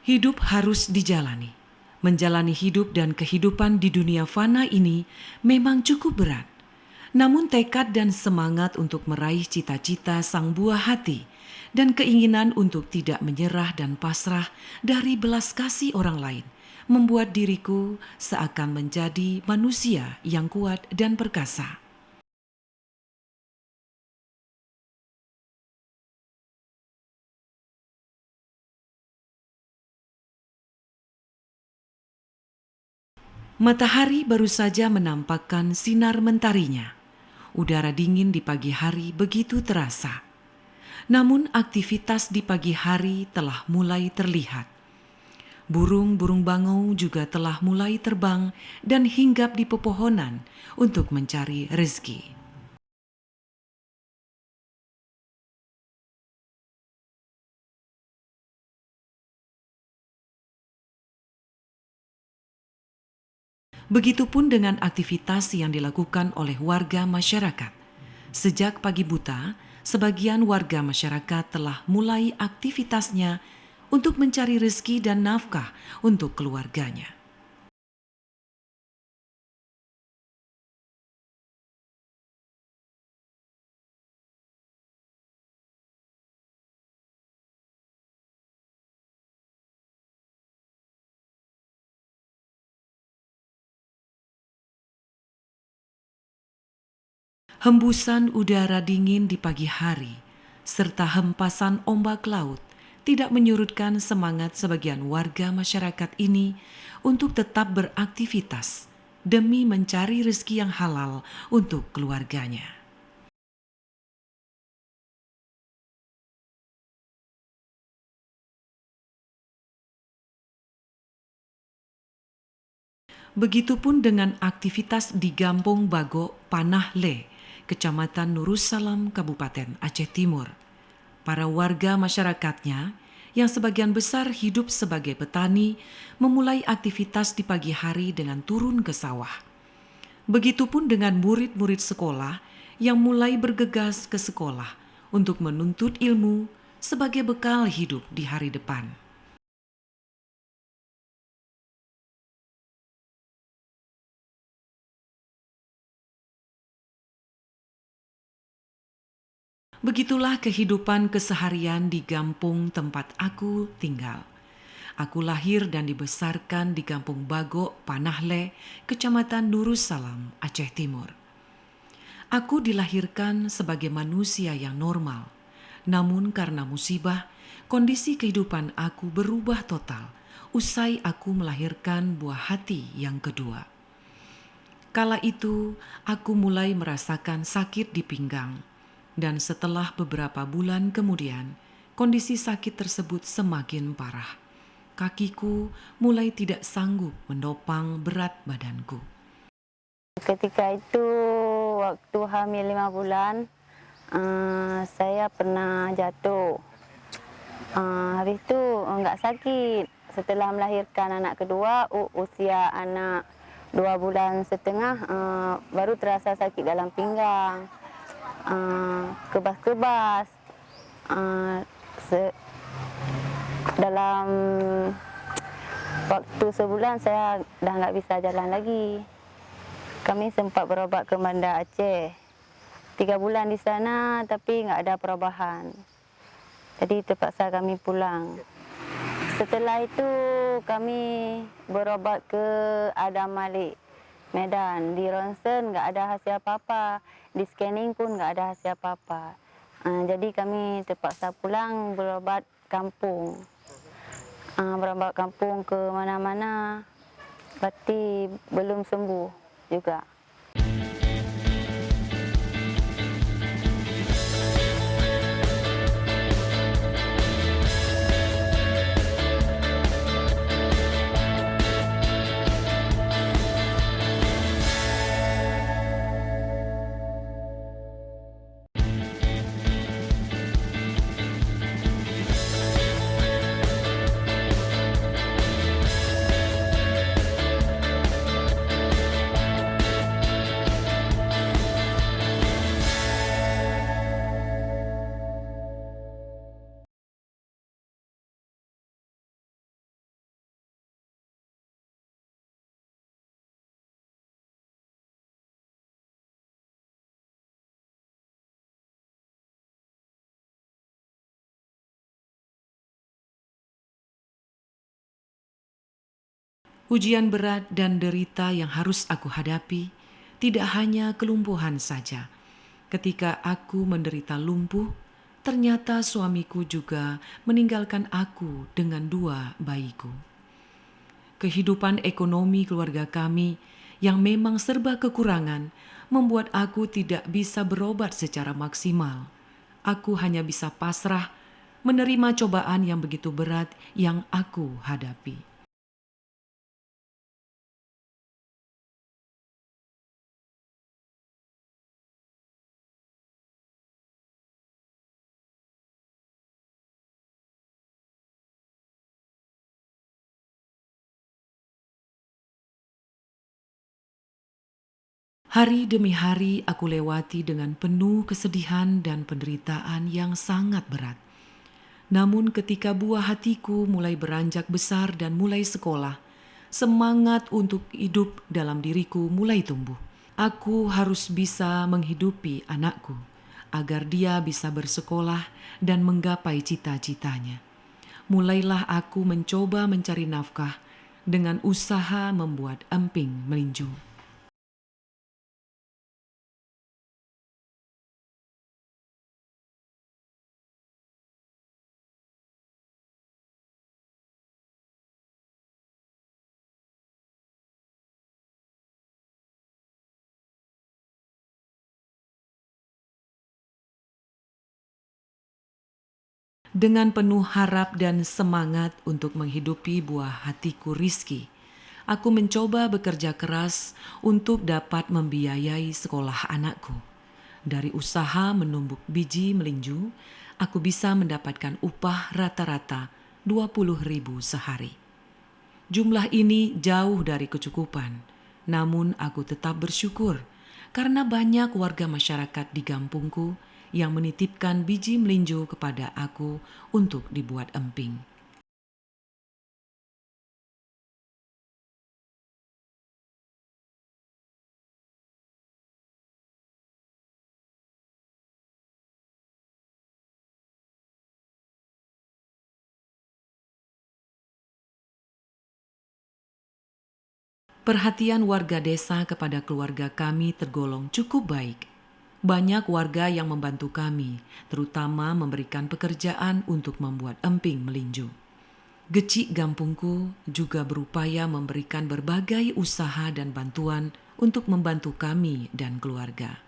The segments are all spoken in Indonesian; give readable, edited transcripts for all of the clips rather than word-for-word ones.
Hidup harus dijalani. Menjalani hidup dan kehidupan di dunia fana ini memang cukup berat. Namun tekad dan semangat untuk meraih cita-cita sang buah hati dan keinginan untuk tidak menyerah dan pasrah dari belas kasih orang lain membuat diriku seakan menjadi manusia yang kuat dan perkasa. Matahari baru saja menampakkan sinar mentarinya. Udara dingin di pagi hari begitu terasa. Namun aktivitas di pagi hari telah mulai terlihat. Burung-burung bangau juga telah mulai terbang dan hinggap di pepohonan untuk mencari rezeki. Begitupun dengan aktivitas yang dilakukan oleh warga masyarakat. Sejak pagi buta, sebagian warga masyarakat telah mulai aktivitasnya untuk mencari rezeki dan nafkah untuk keluarganya. Hembusan udara dingin di pagi hari, serta hempasan ombak laut tidak menyurutkan semangat sebagian warga masyarakat ini untuk tetap beraktivitas demi mencari rezeki yang halal untuk keluarganya. Begitupun dengan aktivitas di Gampong Bago, Panahle, Kecamatan Nurussalam, Kabupaten Aceh Timur. Para warga masyarakatnya yang sebagian besar hidup sebagai petani memulai aktivitas di pagi hari dengan turun ke sawah. Begitupun dengan murid-murid sekolah yang mulai bergegas ke sekolah untuk menuntut ilmu sebagai bekal hidup di hari depan. Begitulah kehidupan keseharian di kampung tempat aku tinggal. Aku lahir dan dibesarkan di Kampung Bago, Panahle, Kecamatan Nurussalam, Aceh Timur. Aku dilahirkan sebagai manusia yang normal. Namun karena musibah, kondisi kehidupan aku berubah total usai aku melahirkan buah hati yang kedua. Kala itu, aku mulai merasakan sakit di pinggang. Dan setelah beberapa bulan kemudian, kondisi sakit tersebut semakin parah. Kakiku mulai tidak sanggup menopang berat badanku. Ketika itu waktu hamil 5 bulan, saya pernah jatuh. Habis itu enggak sakit. Setelah melahirkan anak kedua, usia anak 2 bulan setengah, baru terasa sakit dalam pinggang. Kebas-kebas. Dalam waktu sebulan saya dah nggak bisa jalan lagi. Kami sempat berobat ke Banda Aceh. 3 bulan di sana tapi nggak ada perubahan. Jadi terpaksa kami pulang. Setelah itu kami berobat ke Adam Malik, Medan. Di ronsen nggak ada hasil apa-apa. Di scanning pun nggak ada hasil apa-apa. Jadi kami terpaksa pulang berobat kampung. Berobat kampung ke mana-mana. Berarti belum sembuh juga. Ujian berat dan derita yang harus aku hadapi tidak hanya kelumpuhan saja. Ketika aku menderita lumpuh, ternyata suamiku juga meninggalkan aku dengan 2 bayiku. Kehidupan ekonomi keluarga kami yang memang serba kekurangan membuat aku tidak bisa berobat secara maksimal. Aku hanya bisa pasrah menerima cobaan yang begitu berat yang aku hadapi. Hari demi hari aku lewati dengan penuh kesedihan dan penderitaan yang sangat berat. Namun ketika buah hatiku mulai beranjak besar dan mulai sekolah, semangat untuk hidup dalam diriku mulai tumbuh. Aku harus bisa menghidupi anakku agar dia bisa bersekolah dan menggapai cita-citanya. Mulailah aku mencoba mencari nafkah dengan usaha membuat emping melinju. Dengan penuh harap dan semangat untuk menghidupi buah hatiku Rizky, aku mencoba bekerja keras untuk dapat membiayai sekolah anakku. Dari usaha menumbuk biji melinju, aku bisa mendapatkan upah rata-rata 20.000 sehari. Jumlah ini jauh dari kecukupan, namun aku tetap bersyukur karena banyak warga masyarakat di kampungku yang menitipkan biji melinjo kepada aku untuk dibuat emping. Perhatian warga desa kepada keluarga kami tergolong cukup baik. Banyak warga yang membantu kami, terutama memberikan pekerjaan untuk membuat emping melinju. Gecik Gampungku juga berupaya memberikan berbagai usaha dan bantuan untuk membantu kami dan keluarga.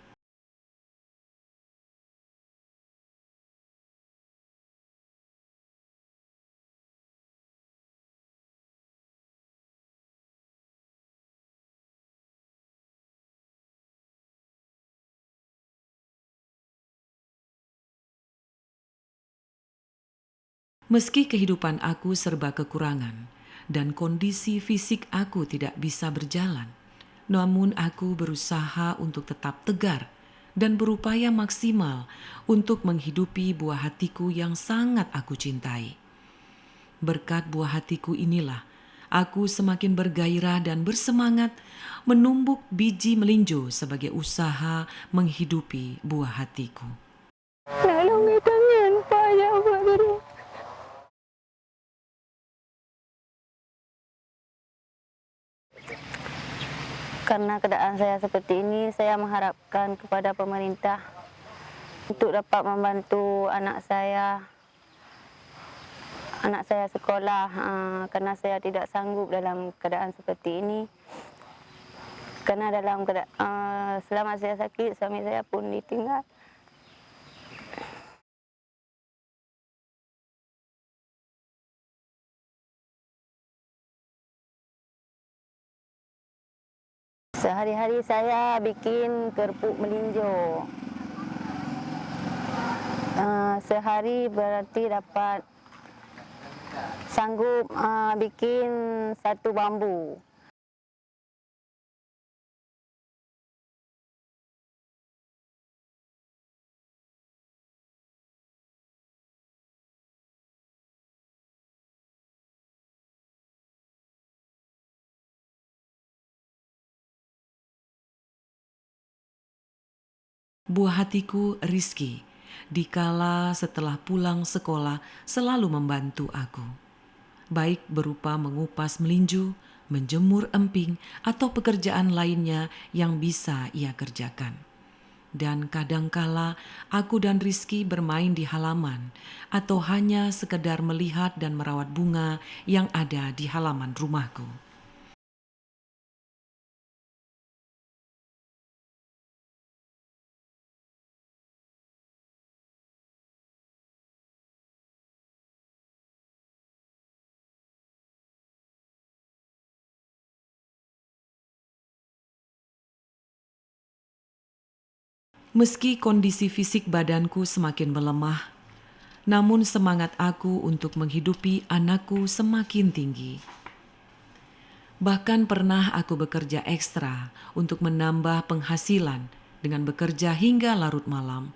Meski kehidupan aku serba kekurangan dan kondisi fisik aku tidak bisa berjalan, namun aku berusaha untuk tetap tegar dan berupaya maksimal untuk menghidupi buah hatiku yang sangat aku cintai. Berkat buah hatiku inilah aku semakin bergairah dan bersemangat menumbuk biji melinjo sebagai usaha menghidupi buah hatiku. Lalong tangan payah buat diri. Karena keadaan saya seperti ini, saya mengharapkan kepada pemerintah untuk dapat membantu anak saya sekolah, karena saya tidak sanggup dalam keadaan seperti ini. Karena selama saya sakit, suami saya pun ditinggal. Sehari-hari saya bikin kerupuk melinjo. Sehari berarti dapat sanggup bikin 1 bambu. Buah hatiku Rizky, dikala setelah pulang sekolah selalu membantu aku. Baik berupa mengupas melinju menjemur emping, atau pekerjaan lainnya yang bisa ia kerjakan. Dan kadangkala aku dan Rizky bermain di halaman atau hanya sekedar melihat dan merawat bunga yang ada di halaman rumahku. Meski kondisi fisik badanku semakin melemah, namun semangat aku untuk menghidupi anakku semakin tinggi. Bahkan pernah aku bekerja ekstra untuk menambah penghasilan dengan bekerja hingga larut malam.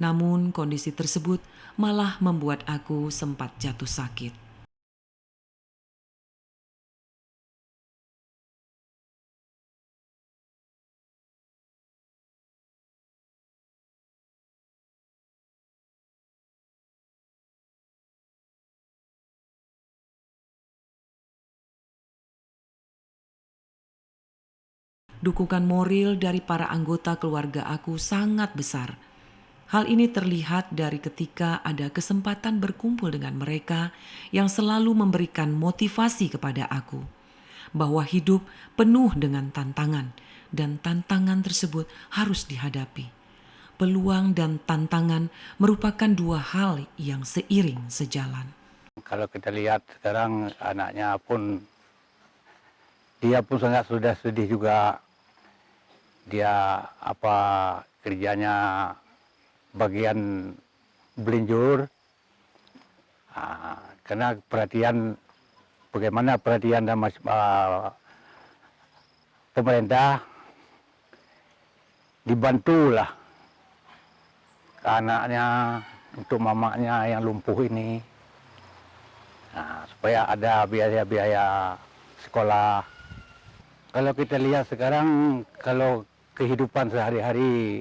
Namun kondisi tersebut malah membuat aku sempat jatuh sakit. Dukungan moral dari para anggota keluarga aku sangat besar. Hal ini terlihat dari ketika ada kesempatan berkumpul dengan mereka yang selalu memberikan motivasi kepada aku bahwa hidup penuh dengan tantangan dan tantangan tersebut harus dihadapi. Peluang dan tantangan merupakan dua hal yang seiring sejalan. Kalau kita lihat sekarang anaknya pun, dia pun sangat sudah sedih juga. Dia kerjanya bagian belinjur. Karena bagaimana perhatian dan pemerintah dibantulah ke anaknya untuk mamanya yang lumpuh ini. Supaya ada biaya-biaya sekolah. Kalau kita lihat sekarang, kalau kehidupan sehari-hari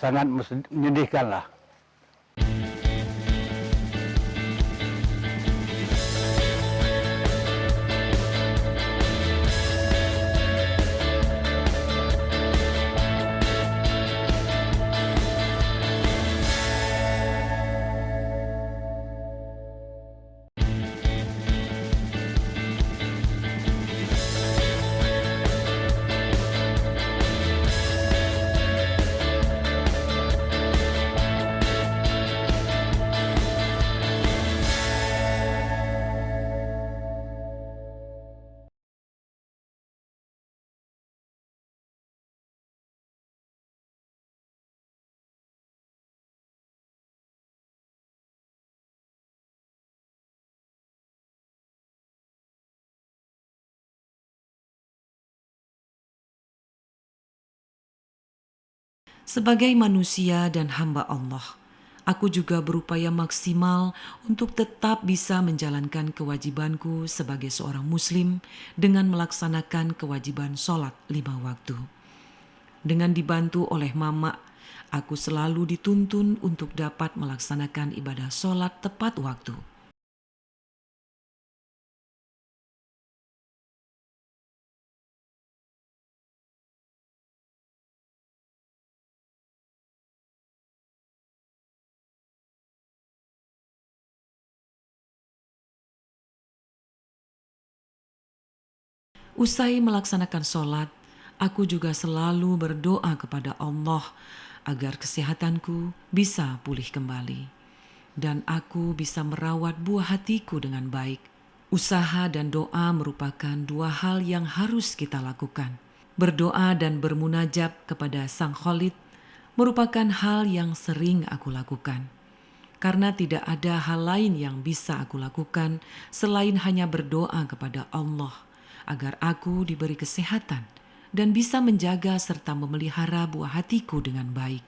sangat menyedihkan lah. Sebagai manusia dan hamba Allah, aku juga berupaya maksimal untuk tetap bisa menjalankan kewajibanku sebagai seorang muslim dengan melaksanakan kewajiban sholat 5 waktu. Dengan dibantu oleh mama, aku selalu dituntun untuk dapat melaksanakan ibadah sholat tepat waktu. Usai melaksanakan sholat, aku juga selalu berdoa kepada Allah agar kesehatanku bisa pulih kembali dan aku bisa merawat buah hatiku dengan baik. Usaha dan doa merupakan dua hal yang harus kita lakukan. Berdoa dan bermunajat kepada Sang Khalid merupakan hal yang sering aku lakukan. Karena tidak ada hal lain yang bisa aku lakukan selain hanya berdoa kepada Allah agar aku diberi kesehatan dan bisa menjaga serta memelihara buah hatiku dengan baik.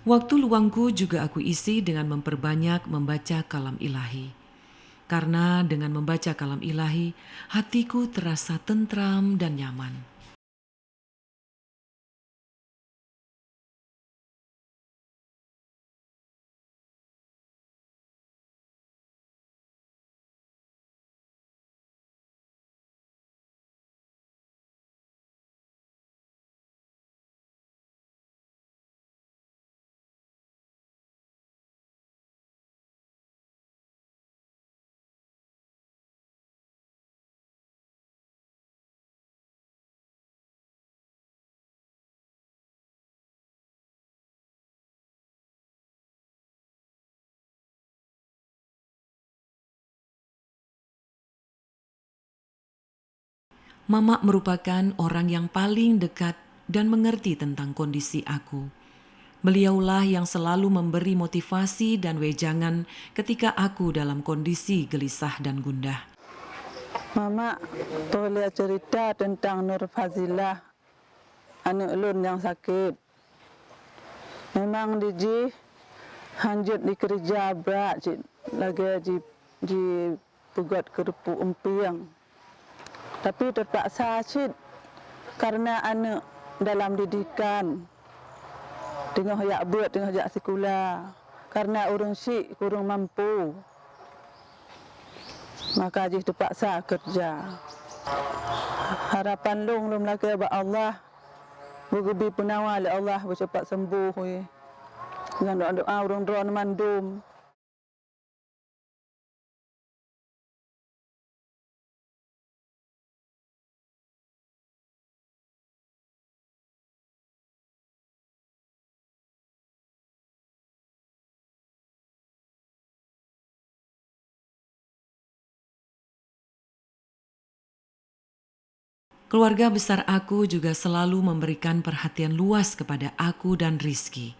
Waktu luangku juga aku isi dengan memperbanyak membaca kalam ilahi. Karena dengan membaca kalam ilahi, hatiku terasa tentram dan nyaman. Mama merupakan orang yang paling dekat dan mengerti tentang kondisi aku. Beliaulah yang selalu memberi motivasi dan wejangan ketika aku dalam kondisi gelisah dan gundah. Mama boleh cerita tentang Nur Fazilah, anak ulun yang sakit. Memang dia hanjut di kerja berat, cik. Lagi di buat kerupuk empiang. Tapi terpaksa, cik, karena anak dalam didikan. Tengah yak buat, tengah yak sekolah. Karena orang cik kurang mampu. Maka dia terpaksa kerja. Harapan long lagi ba Allah. Bergebi penawa oleh Allah bercepat sembuh. Dengan doa-doa orang-orang mandum. Keluarga besar aku juga selalu memberikan perhatian luas kepada aku dan Rizky.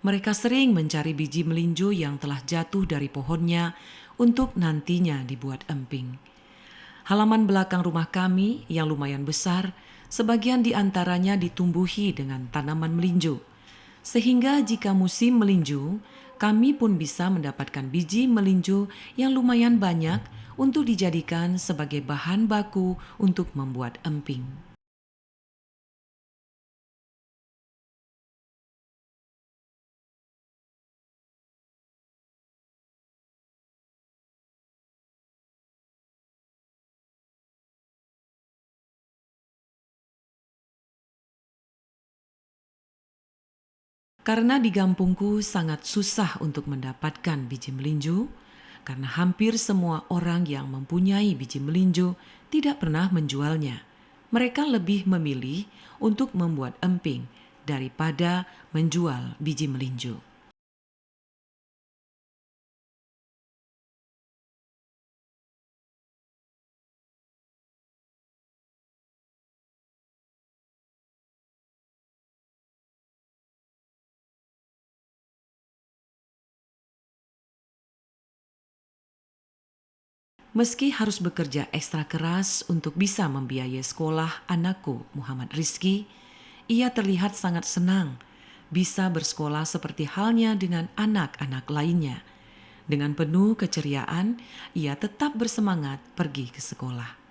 Mereka sering mencari biji melinjo yang telah jatuh dari pohonnya untuk nantinya dibuat emping. Halaman belakang rumah kami yang lumayan besar, sebagian di antaranya ditumbuhi dengan tanaman melinjo. Sehingga jika musim melinjo, kami pun bisa mendapatkan biji melinjo yang lumayan banyak untuk dijadikan sebagai bahan baku untuk membuat emping. Karena di kampungku sangat susah untuk mendapatkan biji melinjo, karena hampir semua orang yang mempunyai biji melinjo tidak pernah menjualnya. Mereka lebih memilih untuk membuat emping daripada menjual biji melinjo. Meski harus bekerja ekstra keras untuk bisa membiayai sekolah anakku Muhammad Rizky, ia terlihat sangat senang bisa bersekolah seperti halnya dengan anak-anak lainnya. Dengan penuh keceriaan, ia tetap bersemangat pergi ke sekolah.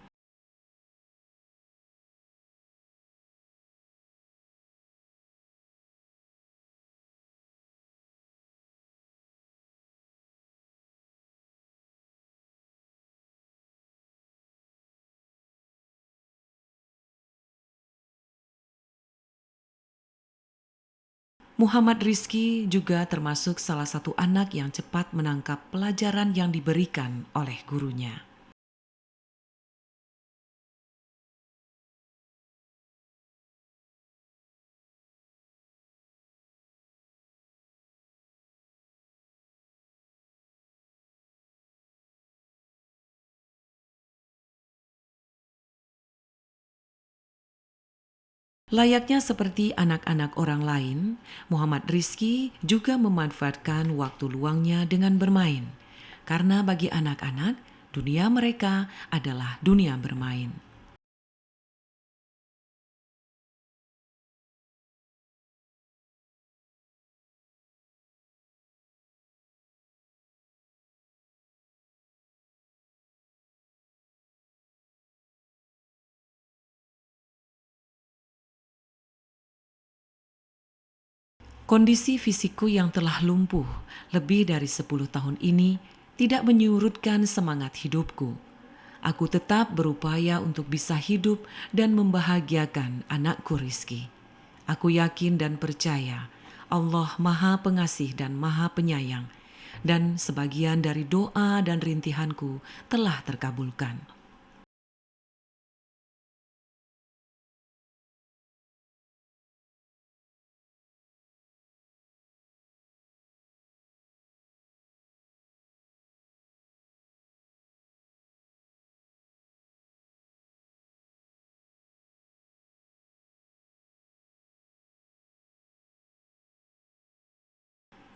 Muhammad Rizky juga termasuk salah satu anak yang cepat menangkap pelajaran yang diberikan oleh gurunya. Layaknya seperti anak-anak orang lain, Muhammad Rizky juga memanfaatkan waktu luangnya dengan bermain. Karena bagi anak-anak, dunia mereka adalah dunia bermain. Kondisi fisikku yang telah lumpuh lebih dari 10 tahun ini tidak menyurutkan semangat hidupku. Aku tetap berupaya untuk bisa hidup dan membahagiakan anakku Rizky. Aku yakin dan percaya Allah Maha Pengasih dan Maha Penyayang, dan sebagian dari doa dan rintihanku telah terkabulkan.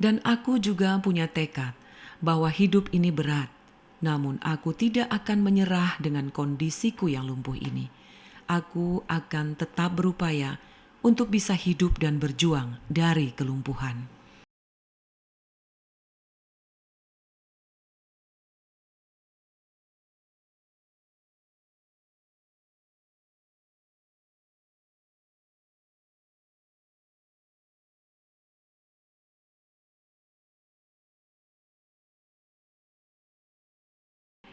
Dan aku juga punya tekad bahwa hidup ini berat, namun aku tidak akan menyerah dengan kondisiku yang lumpuh ini. Aku akan tetap berupaya untuk bisa hidup dan berjuang dari kelumpuhan.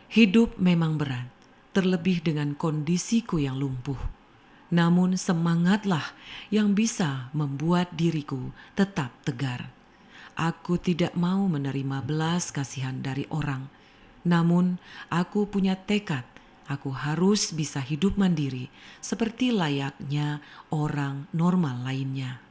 Hidup memang berat, terlebih dengan kondisiku yang lumpuh. Namun semangatlah yang bisa membuat diriku tetap tegar. Aku tidak mau menerima belas kasihan dari orang. Namun aku punya tekad, aku harus bisa hidup mandiri seperti layaknya orang normal lainnya.